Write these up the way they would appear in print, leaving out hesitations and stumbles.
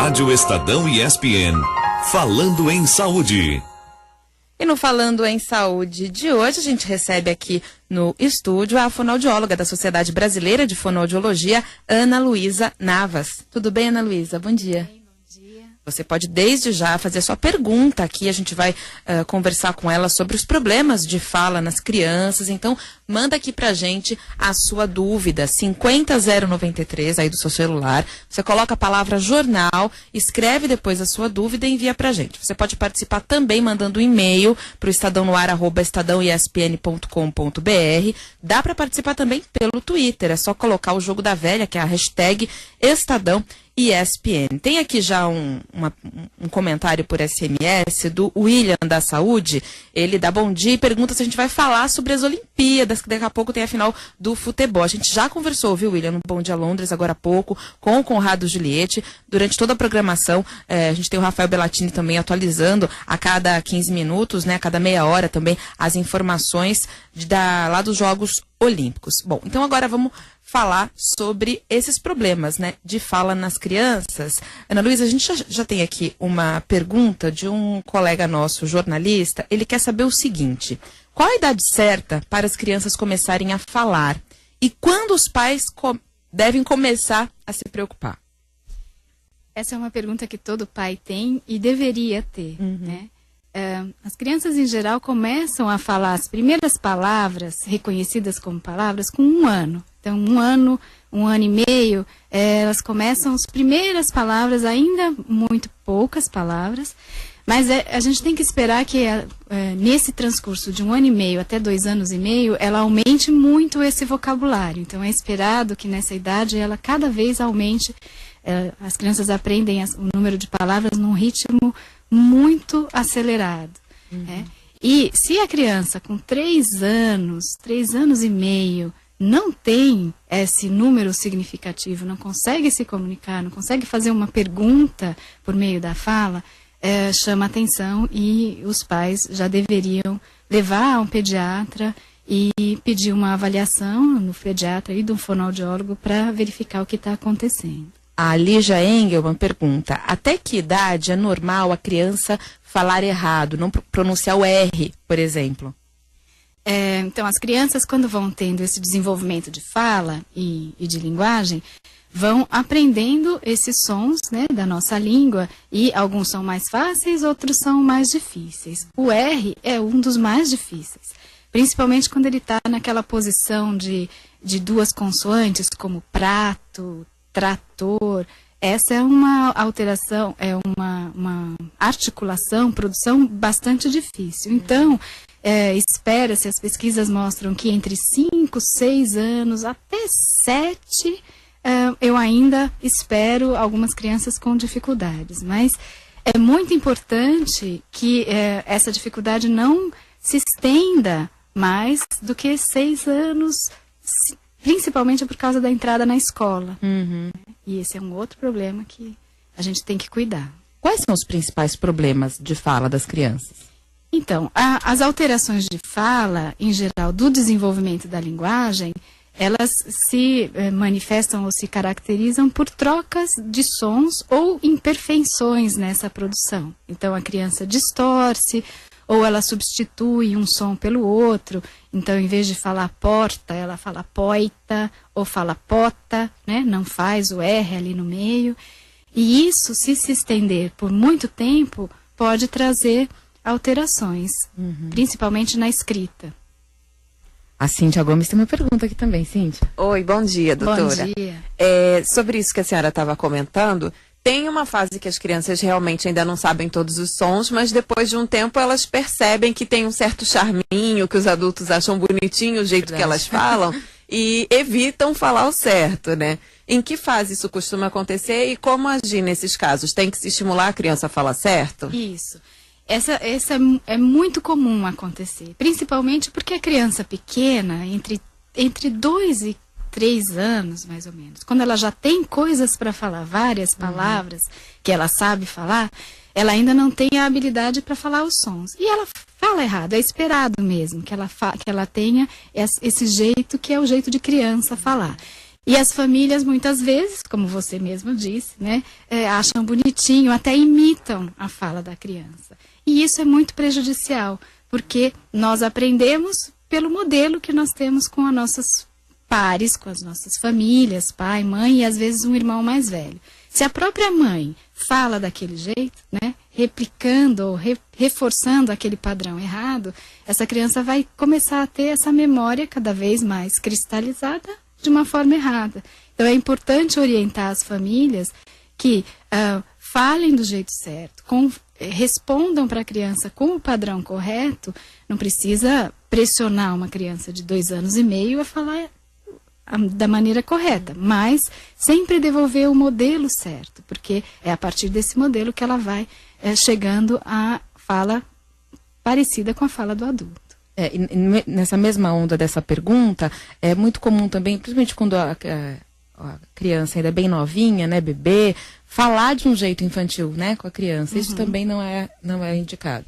Rádio Estadão e ESPN, falando em saúde. E no Falando em Saúde de hoje, a gente recebe aqui no estúdio a fonoaudióloga da Sociedade Brasileira de Fonoaudiologia, Ana Luísa Navas. Tudo bem, Ana Luísa? Bom dia. Você pode desde já fazer sua pergunta aqui, a gente vai conversar com ela sobre os problemas de fala nas crianças, então manda aqui pra gente a sua dúvida, 50093 aí do seu celular, você coloca a palavra jornal, escreve depois a sua dúvida e envia pra gente. Você pode participar também mandando um e-mail pro estadãonoar@estadãoespn.com.br, dá pra participar também pelo Twitter, é só colocar o Jogo da Velha, que é a hashtag Estadão ESPN. Tem aqui já um comentário por SMS do William da Saúde. Ele dá bom dia e pergunta se a gente vai falar sobre as Olimpíadas, que daqui a pouco tem a final do futebol. A gente já conversou, viu, William, no Bom Dia Londres, agora há pouco, com o Conrado Juliette. Durante toda a programação, a gente tem o Rafael Bellatini também atualizando a cada 15 minutos, né, a cada meia hora também, as informações lá dos Jogos Olímpicos. Bom, então agora vamos falar sobre esses problemas, né, de fala nas crianças. Ana Luísa, a gente já tem aqui uma pergunta de um colega nosso, jornalista. Ele quer saber o seguinte: qual a idade certa para as crianças começarem a falar? E quando os pais devem começar a se preocupar? Essa é uma pergunta que todo pai tem e deveria ter, né? As crianças, em geral, começam a falar as primeiras palavras, reconhecidas como palavras, com 1 ano. Então, 1 ano, 1 ano e meio, elas começam as primeiras palavras, ainda muito poucas palavras, mas a gente tem que esperar que nesse transcurso de 1 ano e meio até 2 anos e meio, ela aumente muito esse vocabulário. Então, é esperado que nessa idade ela cada vez aumente, as crianças aprendem o número de palavras num ritmo muito acelerado. Né? E se a criança com 3 anos, 3 anos e meio, não tem esse número significativo, não consegue se comunicar, não consegue fazer uma pergunta por meio da fala, chama atenção e os pais já deveriam levar a um pediatra e pedir uma avaliação no pediatra e do fonoaudiólogo para verificar o que está acontecendo. A Lígia Engelman pergunta: até que idade é normal a criança falar errado, não pronunciar o R, por exemplo? Então, as crianças, quando vão tendo esse desenvolvimento de fala e de linguagem, vão aprendendo esses sons, né, da nossa língua, e alguns são mais fáceis, outros são mais difíceis. O R é um dos mais difíceis, principalmente quando ele está naquela posição de 2 consoantes, como prato, trator. Essa é uma alteração, é uma articulação, produção bastante difícil. Então, espera-se, as pesquisas mostram que entre 5, 6 anos até 7, eu ainda espero algumas crianças com dificuldades. Mas é muito importante que essa dificuldade não se estenda mais do que 6 anos, principalmente por causa da entrada na escola. E esse é um outro problema que a gente tem que cuidar. Quais são os principais problemas de fala das crianças? Então, as alterações de fala, em geral, do desenvolvimento da linguagem, elas se manifestam ou se caracterizam por trocas de sons ou imperfeições nessa produção. Então, a criança distorce, ou ela substitui um som pelo outro. Então, em vez de falar porta, ela fala poita, ou fala pota, né? Não faz o R ali no meio. E isso, se estender por muito tempo, pode trazer alterações, principalmente na escrita. A Cíntia Gomes tem uma pergunta aqui também, Cíntia. Oi, bom dia, doutora. Bom dia. Sobre isso que a senhora estava comentando, tem uma fase que as crianças realmente ainda não sabem todos os sons, mas depois de um tempo elas percebem que tem um certo charminho, que os adultos acham bonitinho o jeito que elas falam e evitam falar o certo, né? Em que fase isso costuma acontecer e como agir nesses casos? Tem que se estimular a criança a falar certo? Isso. Essa é muito comum acontecer, principalmente porque a criança pequena, entre 2 e 3 anos, mais ou menos, quando ela já tem coisas para falar, várias palavras que ela sabe falar, ela ainda não tem a habilidade para falar os sons. E ela fala errado, é esperado mesmo que ela tenha esse jeito que é o jeito de criança falar. E as famílias, muitas vezes, como você mesmo disse, né, acham bonitinho, até imitam a fala da criança. E isso é muito prejudicial, porque nós aprendemos pelo modelo que nós temos com as nossas pares, com as nossas famílias, pai, mãe e às vezes um irmão mais velho. Se a própria mãe fala daquele jeito, né, replicando ou reforçando aquele padrão errado, essa criança vai começar a ter essa memória cada vez mais cristalizada de uma forma errada. Então é importante orientar as famílias que falem do jeito certo, respondam para a criança com o padrão correto. Não precisa pressionar uma criança de 2 anos e meio a falar da maneira correta, mas sempre devolver o modelo certo, porque é a partir desse modelo que ela vai chegando à fala parecida com a fala do adulto. E nessa mesma onda dessa pergunta, é muito comum também, principalmente quando a criança ainda é bem novinha, né, bebê, falar de um jeito infantil, né, com a criança. Isso também não é indicado.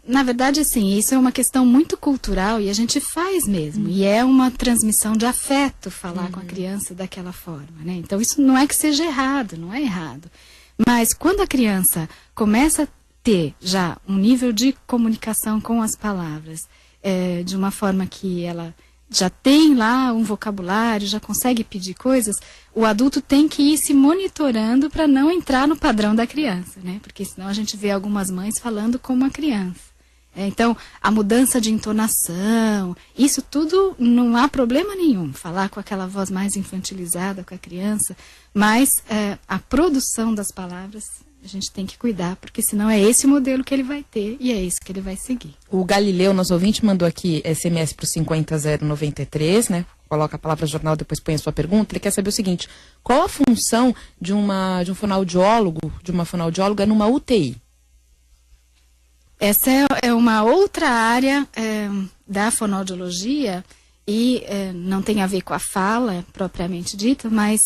Na verdade, assim, isso é uma questão muito cultural e a gente faz mesmo. E é uma transmissão de afeto falar com a criança daquela forma, né? Então, isso não é que seja errado, não é errado. Mas quando a criança começa a ter já um nível de comunicação com as palavras, de uma forma que ela já tem lá um vocabulário, já consegue pedir coisas, o adulto tem que ir se monitorando para não entrar no padrão da criança, né? Porque senão a gente vê algumas mães falando como a criança. Então, a mudança de entonação, isso tudo não há problema nenhum, falar com aquela voz mais infantilizada com a criança, mas a produção das palavras a gente tem que cuidar, porque senão é esse o modelo que ele vai ter e é esse que ele vai seguir. O Galileu, nosso ouvinte, mandou aqui SMS para o 50093, né? Coloca a palavra jornal, depois põe a sua pergunta. Ele quer saber o seguinte: qual a função de um fonoaudiólogo, de uma fonoaudióloga numa UTI? Essa é uma outra área da fonoaudiologia e não tem a ver com a fala propriamente dita, mas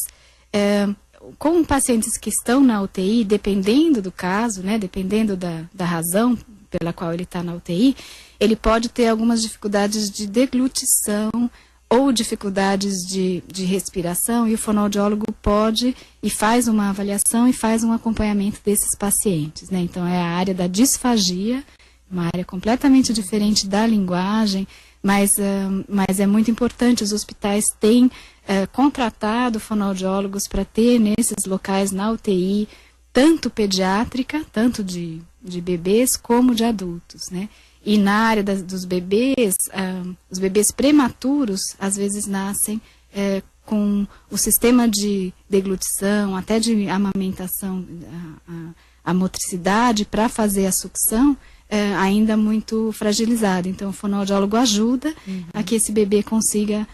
com pacientes que estão na UTI, dependendo do caso, né, dependendo da razão pela qual ele está na UTI, ele pode ter algumas dificuldades de deglutição ou dificuldades de respiração, e o fonoaudiólogo pode e faz uma avaliação e faz um acompanhamento desses pacientes, né? Então é a área da disfagia, uma área completamente diferente da linguagem, mas é muito importante. Os hospitais têm contratado fonoaudiólogos para ter nesses locais na UTI, tanto pediátrica, tanto de bebês como de adultos, né? E na área dos bebês, os bebês prematuros, às vezes nascem com o sistema de deglutição, até de amamentação, a motricidade para fazer a sucção, ainda muito fragilizado. Então, o fonoaudiólogo ajuda a que esse bebê consiga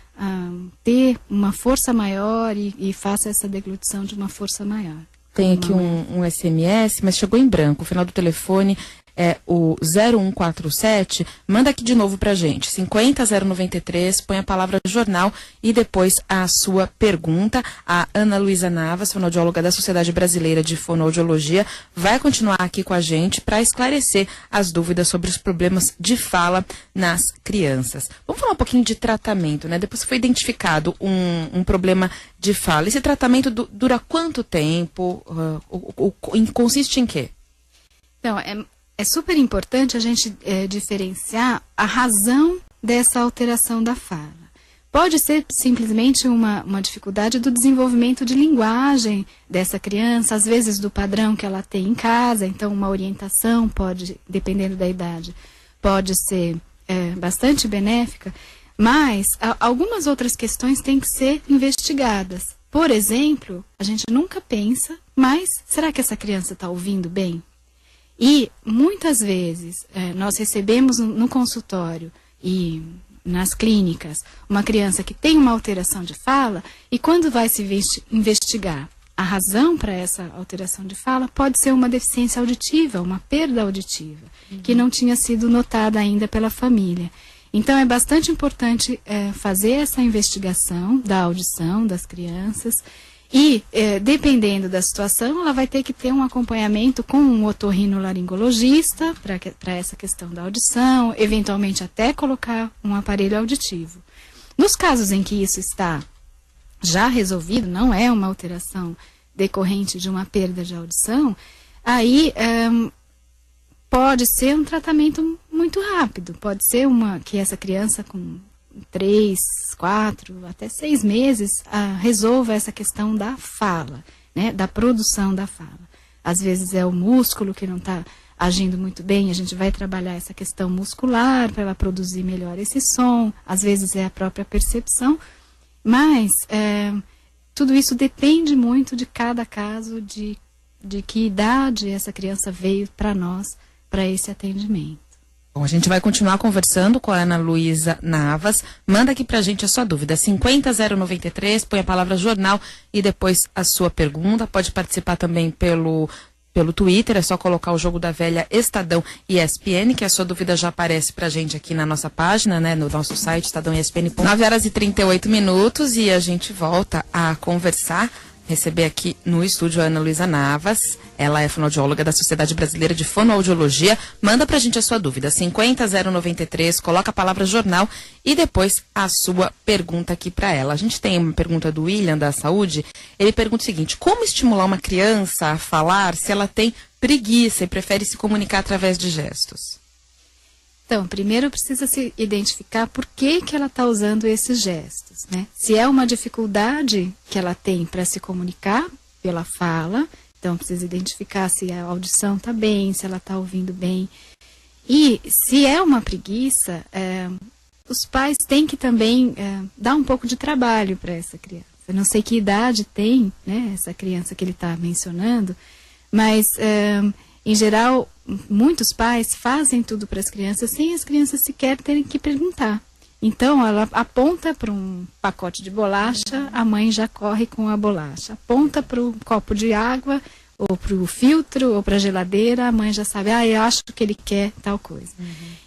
ter uma força maior e faça essa deglutição de uma força maior. Tem aqui um SMS, mas chegou em branco. O final do telefone é o 0147. Manda aqui de novo pra gente. 50093, põe a palavra jornal e depois a sua pergunta. A Ana Luísa Navas, fonoaudióloga da Sociedade Brasileira de Fonoaudiologia, vai continuar aqui com a gente para esclarecer as dúvidas sobre os problemas de fala nas crianças. Vamos falar um pouquinho de tratamento, né? Depois que foi identificado um problema de fala, esse tratamento dura quanto tempo? Consiste em quê? Então, é super importante a gente diferenciar a razão dessa alteração da fala. Pode ser simplesmente uma dificuldade do desenvolvimento de linguagem dessa criança, às vezes do padrão que ela tem em casa. Então, uma orientação pode, dependendo da idade, pode ser bastante benéfica, mas algumas outras questões têm que ser investigadas. Por exemplo, a gente nunca pensa, mas será que essa criança está ouvindo bem? E muitas vezes nós recebemos no consultório e nas clínicas uma criança que tem uma alteração de fala, e quando vai se investigar a razão para essa alteração de fala, pode ser uma deficiência auditiva, uma perda auditiva, que não tinha sido notada ainda pela família. Então é bastante importante fazer essa investigação da audição das crianças. E, dependendo da situação, ela vai ter que ter um acompanhamento com um otorrinolaringologista para essa questão da audição, eventualmente até colocar um aparelho auditivo. Nos casos em que isso está já resolvido, não é uma alteração decorrente de uma perda de audição, aí pode ser um tratamento muito rápido. Pode ser que essa criança com 3, 4, até 6 meses resolva essa questão da fala, né, da produção da fala. Às vezes é o músculo que não está agindo muito bem, a gente vai trabalhar essa questão muscular para ela produzir melhor esse som, às vezes é a própria percepção, mas tudo isso depende muito de cada caso, de que idade essa criança veio para nós, para esse atendimento. Bom, a gente vai continuar conversando com a Ana Luísa Navas. Manda aqui pra gente a sua dúvida. 50093, põe a palavra jornal e depois a sua pergunta. Pode participar também pelo Twitter, é só colocar o Jogo da Velha Estadão ESPN, que a sua dúvida já aparece pra gente aqui na nossa página, né, no nosso site, estadãoespn.com. 9h38 e a gente volta a conversar. Receber aqui no estúdio a Ana Luísa Navas, ela é fonoaudióloga da Sociedade Brasileira de Fonoaudiologia. Manda pra gente a sua dúvida, 50093, coloca a palavra jornal e depois a sua pergunta aqui pra ela. A gente tem uma pergunta do William da Saúde, ele pergunta o seguinte: como estimular uma criança a falar se ela tem preguiça e prefere se comunicar através de gestos? Então, primeiro precisa se identificar por que ela está usando esses gestos, né? Se é uma dificuldade que ela tem para se comunicar pela fala, então precisa identificar se a audição está bem, se ela está ouvindo bem. E se é uma preguiça, os pais têm que também dar um pouco de trabalho para essa criança. Eu não sei que idade tem, né, essa criança que ele está mencionando, mas em geral, muitos pais fazem tudo para as crianças sem as crianças sequer terem que perguntar. Então, ela aponta para um pacote de bolacha, a mãe já corre com a bolacha. Aponta para o copo de água, ou para o filtro, ou para a geladeira, a mãe já sabe, eu acho que ele quer tal coisa.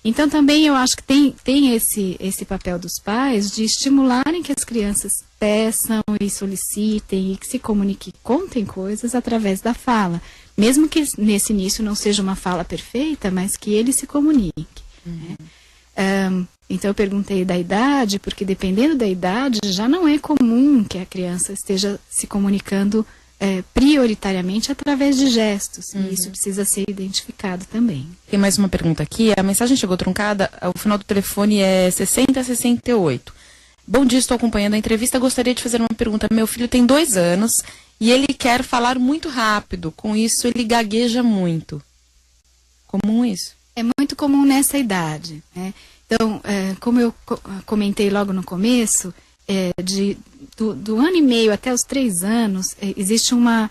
Então, também eu acho que tem esse papel dos pais de estimularem que as crianças peçam e solicitem e que se comuniquem, contem coisas através da fala. Mesmo que nesse início não seja uma fala perfeita, mas que ele se comunique. Né? Então eu perguntei da idade, porque dependendo da idade, já não é comum que a criança esteja se comunicando prioritariamente através de gestos. E isso precisa ser identificado também. Tem mais uma pergunta aqui, a mensagem chegou truncada, o final do telefone é 6068. Bom dia, estou acompanhando a entrevista, gostaria de fazer uma pergunta. Meu filho tem 2 anos e ele quer falar muito rápido, com isso ele gagueja muito. Comum isso? É muito comum nessa idade, né? Então, como eu comentei logo no começo, do ano e meio até os 3 anos, existe uma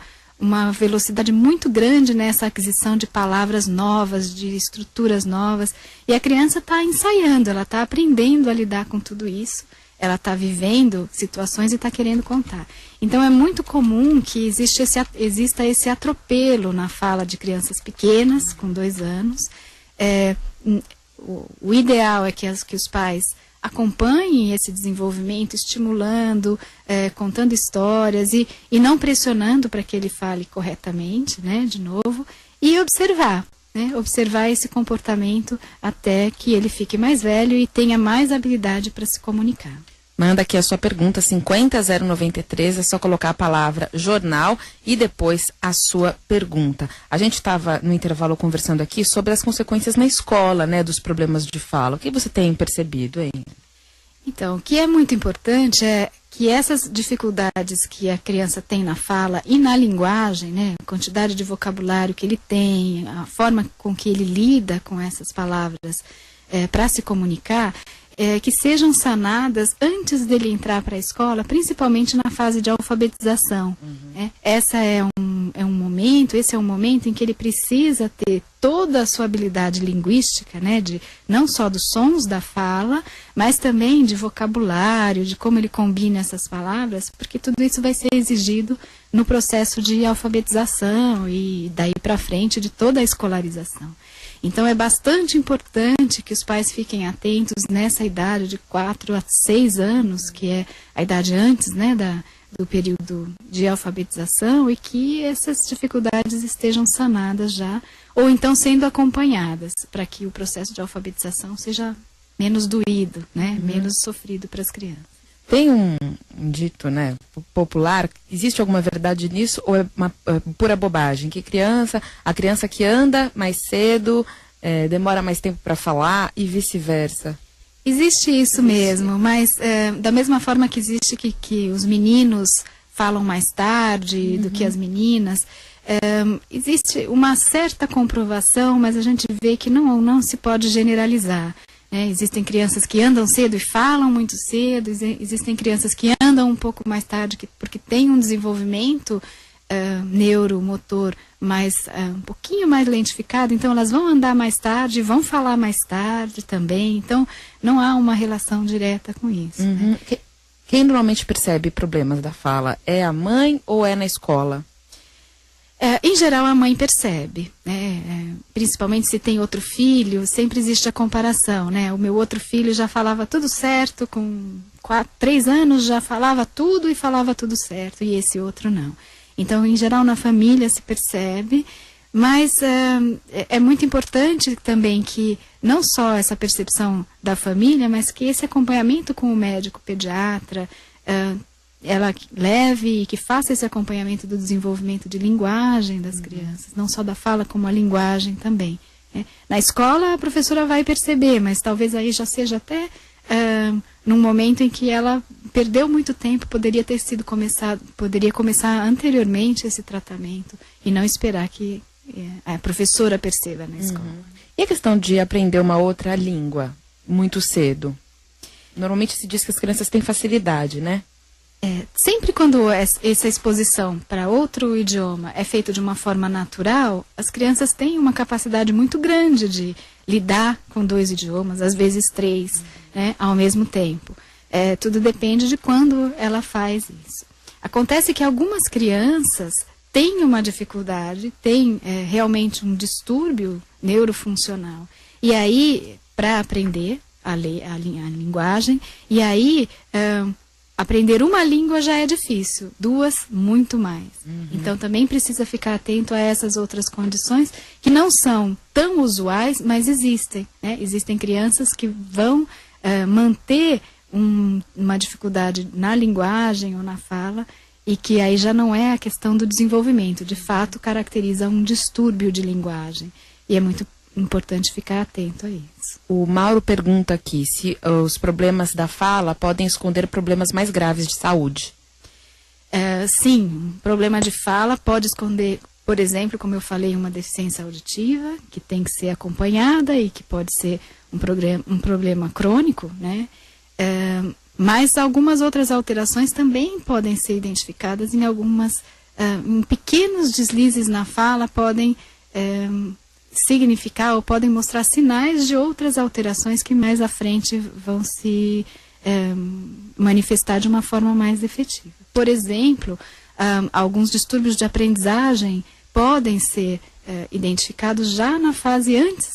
velocidade muito grande nessa aquisição de palavras novas, de estruturas novas, e a criança está ensaiando, ela está aprendendo a lidar com tudo isso. Ela está vivendo situações e está querendo contar. Então, é muito comum que exista esse atropelo na fala de crianças pequenas, com 2 anos. O ideal é que os pais acompanhem esse desenvolvimento, estimulando, contando histórias e não pressionando para que ele fale corretamente, né, de novo, e observar. Observar esse comportamento até que ele fique mais velho e tenha mais habilidade para se comunicar. Manda aqui a sua pergunta, 50093, é só colocar a palavra jornal e depois a sua pergunta. A gente estava no intervalo conversando aqui sobre as consequências na escola, né, dos problemas de fala. O que você tem percebido, hein? Então, o que é muito importante é que essas dificuldades que a criança tem na fala e na linguagem, né, a quantidade de vocabulário que ele tem, a forma com que ele lida com essas palavras para se comunicar, que sejam sanadas antes dele entrar para a escola, principalmente na fase de alfabetização. Esse é um momento em que ele precisa ter toda a sua habilidade linguística, né, não só dos sons da fala, mas também de vocabulário, de como ele combina essas palavras, porque tudo isso vai ser exigido no processo de alfabetização e daí para frente de toda a escolarização. Então, é bastante importante que os pais fiquem atentos nessa idade de 4 a 6 anos, que é a idade antes, né, do período de alfabetização, e que essas dificuldades estejam sanadas já, ou então sendo acompanhadas, para que o processo de alfabetização seja menos doído, né, menos sofrido para as crianças. Tem um dito, né, popular, existe alguma verdade nisso ou é uma pura bobagem? Que a criança que anda mais cedo, demora mais tempo para falar e vice-versa? Existe isso mesmo, mas da mesma forma que existe que os meninos falam mais tarde do que as meninas, existe uma certa comprovação, mas a gente vê que não se pode generalizar. Existem crianças que andam cedo e falam muito cedo, existem crianças que andam um pouco mais tarde porque têm um desenvolvimento neuromotor um pouquinho mais lentificado, então elas vão andar mais tarde, vão falar mais tarde também, então não há uma relação direta com isso. Né? Quem normalmente percebe problemas da fala, é a mãe ou é na escola? Em geral, a mãe percebe, né? Principalmente se tem outro filho, sempre existe a comparação, né? O meu outro filho já falava tudo certo, com 3 anos já falava tudo e falava tudo certo, e esse outro não. Então, em geral, na família se percebe, mas é muito importante também que não só essa percepção da família, mas que esse acompanhamento com o médico pediatra, ela leve e que faça esse acompanhamento do desenvolvimento de linguagem das crianças, não só da fala, como a linguagem também. Né? Na escola, a professora vai perceber, mas talvez aí já seja até num momento em que ela perdeu muito tempo, poderia começar anteriormente esse tratamento e não esperar que a professora perceba na escola. E a questão de aprender uma outra língua muito cedo? Normalmente se diz que as crianças têm facilidade, né? Sempre quando essa exposição para outro idioma é feita de uma forma natural, as crianças têm uma capacidade muito grande de lidar com 2 idiomas, às vezes 3, né, ao mesmo tempo. Tudo depende de quando ela faz isso. Acontece que algumas crianças têm uma dificuldade, têm realmente um distúrbio neurofuncional. E aí, para aprender a linguagem, e aí aprender uma língua já é difícil, 2 muito mais. Então também precisa ficar atento a essas outras condições que não são tão usuais, mas existem. Né? Existem crianças que vão manter uma dificuldade na linguagem ou na fala e que aí já não é a questão do desenvolvimento, de fato caracteriza um distúrbio de linguagem. E é muito importante ficar atento a isso. O Mauro pergunta aqui se os problemas da fala podem esconder problemas mais graves de saúde. Sim, um problema de fala pode esconder, por exemplo, como eu falei, uma deficiência auditiva, que tem que ser acompanhada e que pode ser um problema crônico, né? Mas algumas outras alterações também podem ser identificadas em pequenos deslizes na fala podem significar ou podem mostrar sinais de outras alterações que mais à frente vão se manifestar de uma forma mais efetiva. Por exemplo, alguns distúrbios de aprendizagem podem ser identificados já na fase antes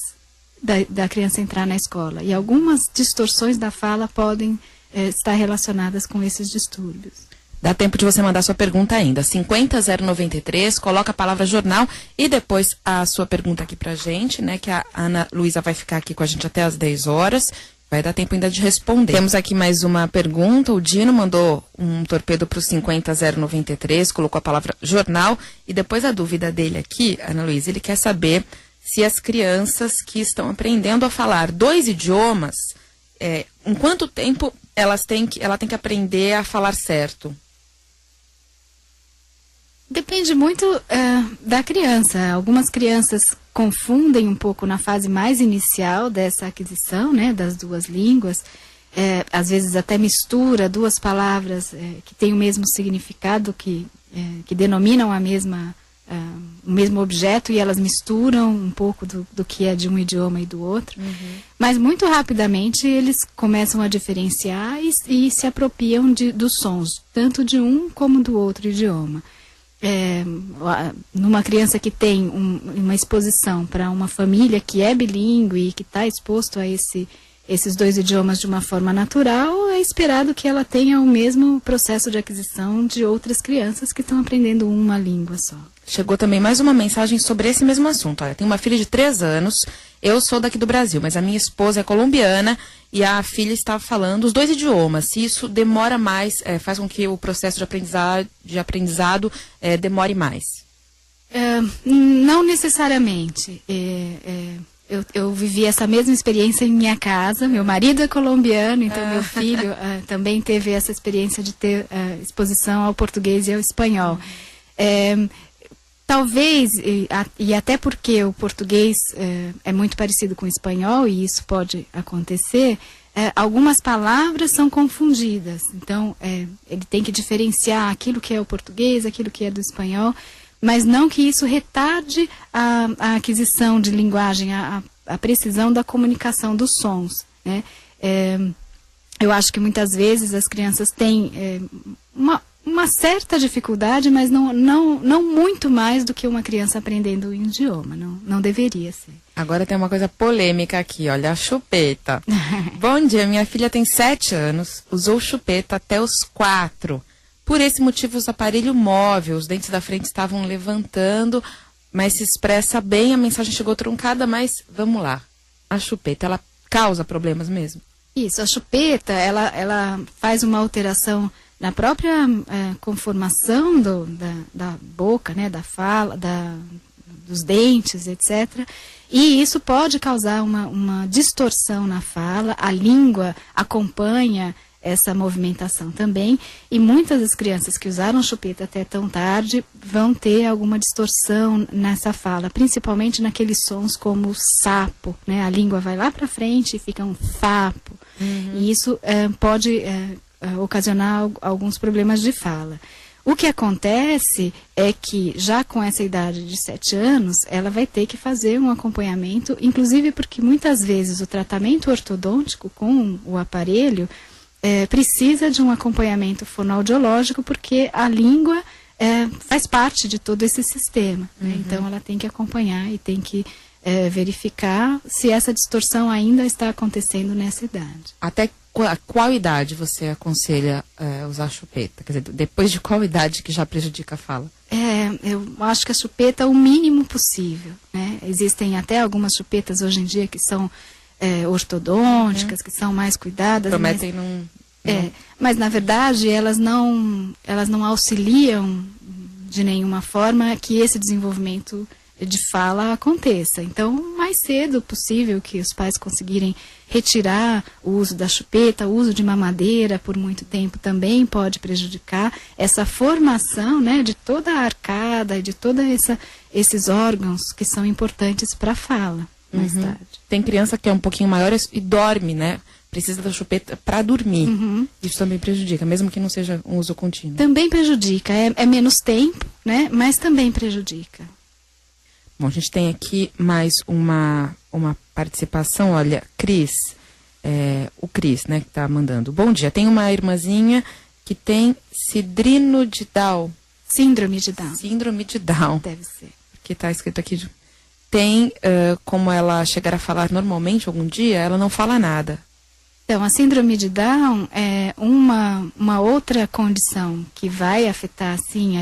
da criança entrar na escola. E algumas distorções da fala podem estar relacionadas com esses distúrbios. Dá tempo de você mandar sua pergunta ainda. 50093, coloca a palavra jornal e depois a sua pergunta aqui pra gente, né? Que a Ana Luísa vai ficar aqui com a gente até às 10 horas. Vai dar tempo ainda de responder. Temos aqui mais uma pergunta. O Dino mandou um torpedo pro 50093, colocou a palavra jornal. E depois a dúvida dele aqui, Ana Luísa, ele quer saber se as crianças que estão aprendendo a falar 2 idiomas, em quanto tempo ela tem que aprender a falar certo? Depende muito da criança. Algumas crianças confundem um pouco na fase mais inicial dessa aquisição, né, das 2 línguas. Às vezes até mistura 2 palavras que têm o mesmo significado, que denominam o mesmo objeto, e elas misturam um pouco do que é de um idioma e do outro. Mas muito rapidamente eles começam a diferenciar e se apropriam dos sons, tanto de um como do outro idioma. Numa criança que tem uma exposição para uma família que é bilíngue e que está exposto a esses 2 idiomas de uma forma natural, é esperado que ela tenha o mesmo processo de aquisição de outras crianças que estão aprendendo uma língua só. Chegou também mais uma mensagem sobre esse mesmo assunto. Olha, tem uma filha de 3 anos, eu sou daqui do Brasil, mas a minha esposa é colombiana e a filha está falando os 2 idiomas. Se isso demora mais, faz com que o processo de aprendizado demore mais? Não necessariamente. Eu vivi essa mesma experiência em minha casa. Meu marido é colombiano, então meu filho também teve essa experiência de ter exposição ao português e ao espanhol. Talvez, e até porque o português é muito parecido com o espanhol, e isso pode acontecer, algumas palavras são confundidas. Então, ele tem que diferenciar aquilo que é o português, aquilo que é do espanhol, mas não que isso retarde a aquisição de linguagem, a precisão da comunicação dos sons, né? Eu acho que muitas vezes as crianças têm uma certa dificuldade, mas não muito mais do que uma criança aprendendo um idioma. Não deveria ser. Agora tem uma coisa polêmica aqui, olha, a chupeta. Bom dia, minha filha tem 7 anos, usou chupeta até os 4. Por esse motivo, os aparelhos móveis, os dentes da frente estavam levantando, mas se expressa bem, a mensagem chegou truncada, mas vamos lá. A chupeta, ela causa problemas mesmo? Isso, a chupeta, ela faz uma alteração na própria conformação da boca, né, da fala, dos dentes, etc. E isso pode causar uma distorção na fala, a língua acompanha essa movimentação também, e muitas das crianças que usaram chupeta até tão tarde vão ter alguma distorção nessa fala, principalmente naqueles sons como sapo, né? A língua vai lá para frente e fica um sapo, e isso pode ocasionar alguns problemas de fala. O que acontece é que, já com essa idade de 7 anos, ela vai ter que fazer um acompanhamento, inclusive porque muitas vezes o tratamento ortodôntico com o aparelho precisa de um acompanhamento fonoaudiológico, porque a língua faz parte de todo esse sistema, né? Então ela tem que acompanhar e tem que verificar se essa distorção ainda está acontecendo nessa idade. Até qual idade você aconselha usar chupeta? Quer dizer, depois de qual idade que já prejudica a fala? Eu acho que a chupeta é o mínimo possível, né? Existem até algumas chupetas hoje em dia que são ortodônticas, que são mais cuidadas. Prometem mas na verdade elas não auxiliam de nenhuma forma que esse desenvolvimento de fala aconteça. Então, o mais cedo possível que os pais conseguirem retirar o uso da chupeta, o uso de mamadeira por muito tempo também pode prejudicar essa formação, né, de toda a arcada e de todos esses órgãos que são importantes para a fala mais tarde. Tem criança que é um pouquinho maior e dorme, né? Precisa da chupeta para dormir. Isso também prejudica, mesmo que não seja um uso contínuo. Também prejudica. É menos tempo, né? Mas também prejudica. Bom, a gente tem aqui mais uma participação. Olha, Cris, o Cris, né, que está mandando. Bom dia, tem uma irmãzinha que tem síndrome de Down. Síndrome de Down. Síndrome de Down. Deve ser. Que está escrito aqui. Tem como ela chegar a falar normalmente algum dia, ela não fala nada. Então, a síndrome de Down é uma outra condição que vai afetar, sim,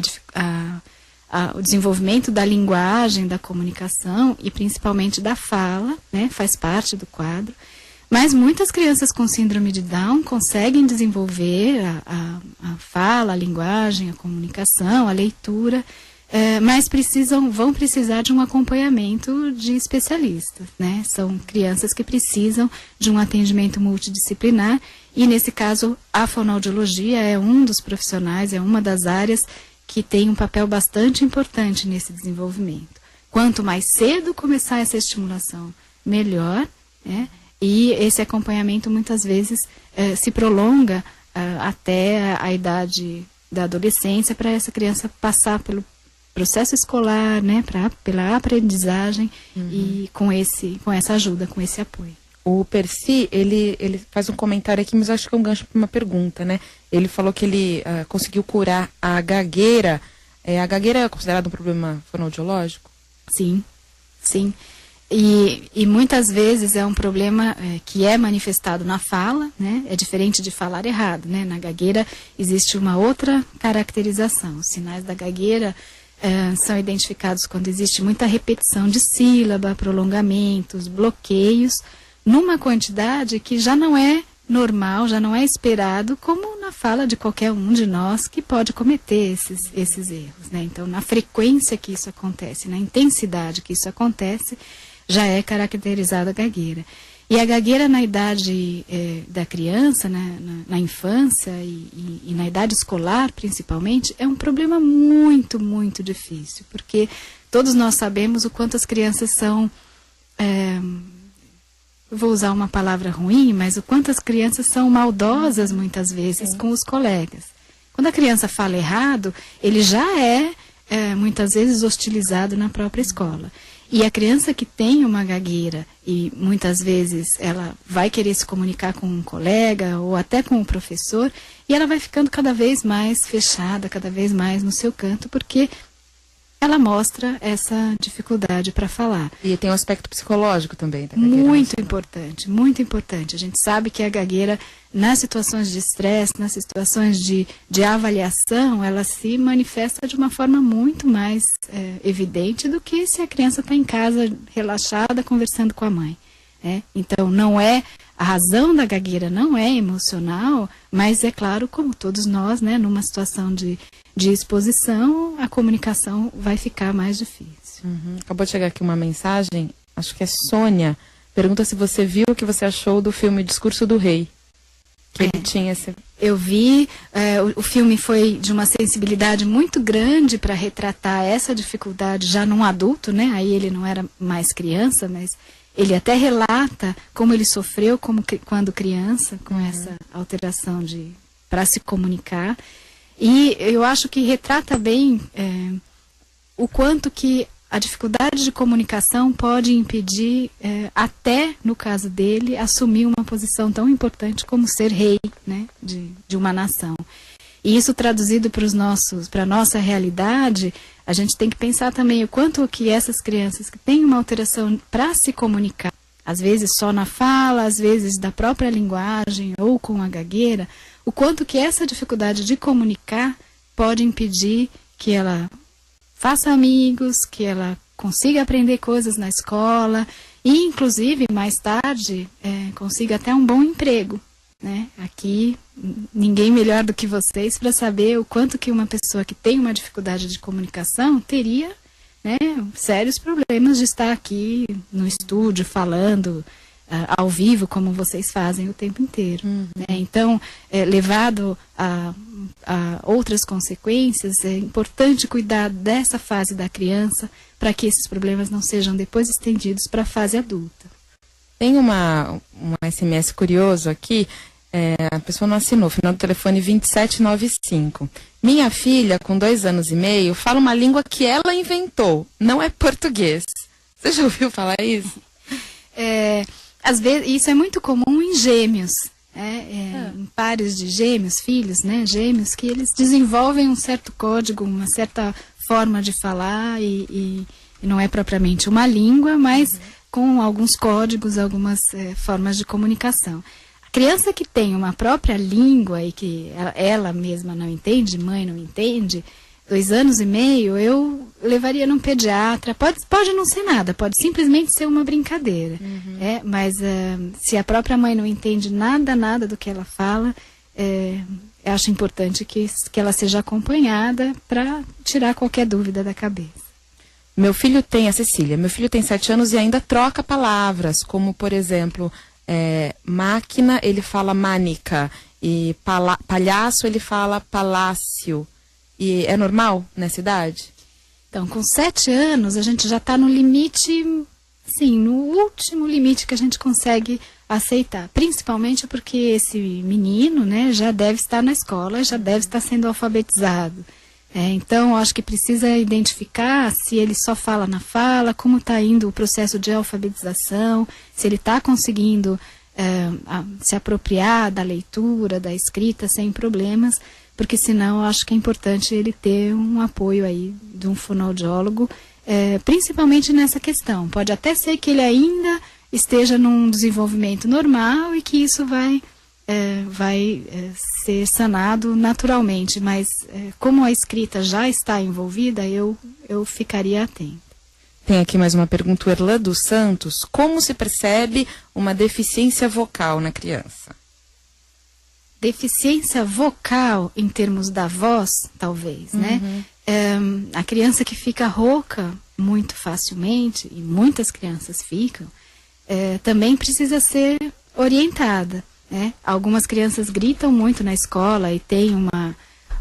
o desenvolvimento da linguagem, da comunicação e principalmente da fala, né? Faz parte do quadro. Mas muitas crianças com síndrome de Down conseguem desenvolver a fala, a linguagem, a comunicação, a leitura, mas vão precisar de um acompanhamento de especialistas, né? São crianças que precisam de um atendimento multidisciplinar e, nesse caso, a fonoaudiologia é um dos profissionais, é uma das áreas que tem um papel bastante importante nesse desenvolvimento. Quanto mais cedo começar essa estimulação, melhor, né? E esse acompanhamento muitas vezes se prolonga até a idade da adolescência para essa criança passar pelo processo escolar, né, pela aprendizagem e com essa ajuda, com esse apoio. O Percy, ele faz um comentário aqui, mas acho que é um gancho para uma pergunta, né? Ele falou que ele conseguiu curar a gagueira. A gagueira é considerada um problema fonoaudiológico? Sim, sim. E muitas vezes é um problema que é manifestado na fala, né? É diferente de falar errado, né? Na gagueira existe uma outra caracterização. Os sinais da gagueira são identificados quando existe muita repetição de sílaba, prolongamentos, bloqueios, numa quantidade que já não é normal, já não é esperado, como na fala de qualquer um de nós que pode cometer esses erros, né? Então, na frequência que isso acontece, na intensidade que isso acontece, já é caracterizada a gagueira. E a gagueira na idade da criança, né, na infância e na idade escolar, principalmente, é um problema muito, muito difícil, porque todos nós sabemos o quanto as crianças são... vou usar uma palavra ruim, mas o quanto as crianças são maldosas, muitas vezes, com os colegas. Quando a criança fala errado, ele já muitas vezes, hostilizado na própria escola. E a criança que tem uma gagueira e muitas vezes ela vai querer se comunicar com um colega ou até com o professor e ela vai ficando cada vez mais fechada, cada vez mais no seu canto, porque ela mostra essa dificuldade para falar. E tem um aspecto psicológico também da gagueira. Muito importante, muito importante. A gente sabe que a gagueira, nas situações de estresse, nas situações de avaliação, ela se manifesta de uma forma muito mais evidente do que se a criança está em casa, relaxada, conversando com a mãe. Então, a razão da gagueira não é emocional, mas é claro, como todos nós, né, numa situação de exposição, a comunicação vai ficar mais difícil. Acabou de chegar aqui uma mensagem, acho que é Sônia, pergunta se você viu o que você achou do filme Discurso do Rei. Que ele tinha esse... Eu vi, o filme foi de uma sensibilidade muito grande para retratar essa dificuldade já num adulto, né? Aí ele não era mais criança, mas ele até relata como ele sofreu quando criança, com essa alteração para se comunicar. E eu acho que retrata bem o quanto que a dificuldade de comunicação pode impedir, até no caso dele, assumir uma posição tão importante como ser rei, né, de uma nação. E isso traduzido para a nossa realidade, a gente tem que pensar também o quanto que essas crianças que têm uma alteração para se comunicar, às vezes só na fala, às vezes da própria linguagem ou com a gagueira, o quanto que essa dificuldade de comunicar pode impedir que ela faça amigos, que ela consiga aprender coisas na escola e, inclusive, mais tarde, consiga até um bom emprego, né? Aqui, ninguém melhor do que vocês para saber o quanto que uma pessoa que tem uma dificuldade de comunicação teria, né, sérios problemas de estar aqui no estúdio falando ao vivo, como vocês fazem o tempo inteiro. Né? Então, levado a outras consequências, é importante cuidar dessa fase da criança para que esses problemas não sejam depois estendidos para a fase adulta. Tem uma SMS curioso aqui, a pessoa não assinou, final do telefone 2795. Minha filha, com 2 anos e meio, fala uma língua que ela inventou, não é português. Você já ouviu falar isso? Às vezes, isso é muito comum em gêmeos, em pares de gêmeos, filhos, né, gêmeos, que eles desenvolvem um certo código, uma certa forma de falar e não é propriamente uma língua, mas com alguns códigos, algumas formas de comunicação. A criança que tem uma própria língua e que ela mesma não entende, mãe não entende, 2 anos e meio, eu levaria num pediatra. Pode não ser nada, pode simplesmente ser uma brincadeira. Mas se a própria mãe não entende nada do que ela fala, eu acho importante que ela seja acompanhada para tirar qualquer dúvida da cabeça. A Cecília, meu filho tem 7 anos e ainda troca palavras, como, por exemplo, máquina, ele fala manica, e palhaço, ele fala palácio. E é normal nessa idade? Então, com 7 anos, a gente já está no limite, sim, no último limite que a gente consegue aceitar. Principalmente porque esse menino, né, já deve estar na escola, já deve estar sendo alfabetizado. Então, acho que precisa identificar se ele só fala na fala, como está indo o processo de alfabetização, se ele está conseguindo se apropriar da leitura, da escrita, sem problemas, porque senão eu acho que é importante ele ter um apoio aí de um fonoaudiólogo principalmente nessa questão. Pode até ser que ele ainda esteja num desenvolvimento normal e que isso vai ser sanado naturalmente, mas como a escrita já está envolvida, eu ficaria atenta. Tem aqui mais uma pergunta, o Erlan dos Santos. Como se percebe uma deficiência vocal na criança? Deficiência vocal em termos da voz, talvez, né? A criança que fica rouca muito facilmente, e muitas crianças ficam, também precisa ser orientada, né? Algumas crianças gritam muito na escola e têm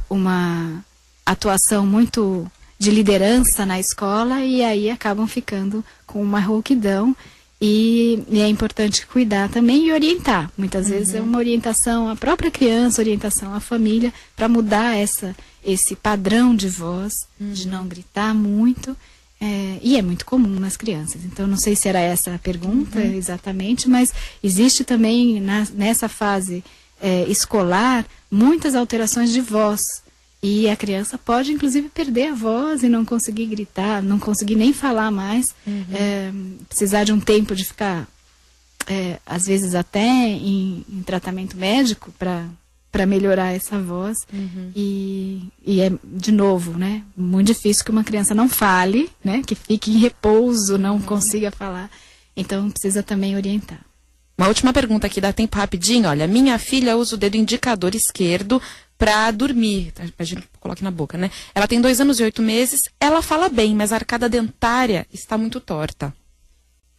uma atuação muito de liderança na escola e aí acabam ficando com uma rouquidão e é importante cuidar também e orientar. Muitas vezes é uma orientação à própria criança, orientação à família para mudar esse padrão de voz, de não gritar muito. E é muito comum nas crianças. Então, não sei se era essa a pergunta exatamente, mas existe também nessa fase escolar muitas alterações de voz. E a criança pode, inclusive, perder a voz e não conseguir gritar, não conseguir nem falar mais, precisar de um tempo de ficar, às vezes até em tratamento médico para melhorar essa voz. E é, de novo, né, muito difícil que uma criança não fale, né, que fique em repouso, não consiga falar. Então, precisa também orientar. Uma última pergunta aqui, dá tempo rapidinho. Olha, minha filha usa o dedo indicador esquerdo para dormir. A gente coloca na boca, né? Ela tem 2 anos e 8 meses, ela fala bem, mas a arcada dentária está muito torta.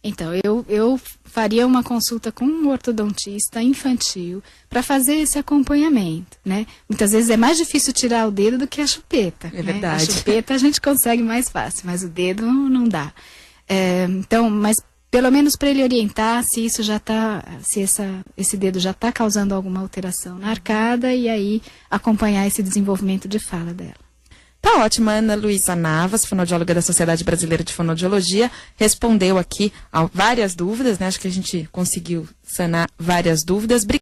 Então, eu faria uma consulta com um ortodontista infantil para fazer esse acompanhamento, né? Muitas vezes é mais difícil tirar o dedo do que a chupeta. É verdade. A chupeta a gente consegue mais fácil, mas o dedo não dá. Então, mas pelo menos para ele orientar se isso já está, se esse dedo já está causando alguma alteração na arcada e aí acompanhar esse desenvolvimento de fala dela. Tá ótima, Ana Luísa Navas, fonoaudióloga da Sociedade Brasileira de Fonoaudiologia, respondeu aqui a várias dúvidas, né? Acho que a gente conseguiu sanar várias dúvidas.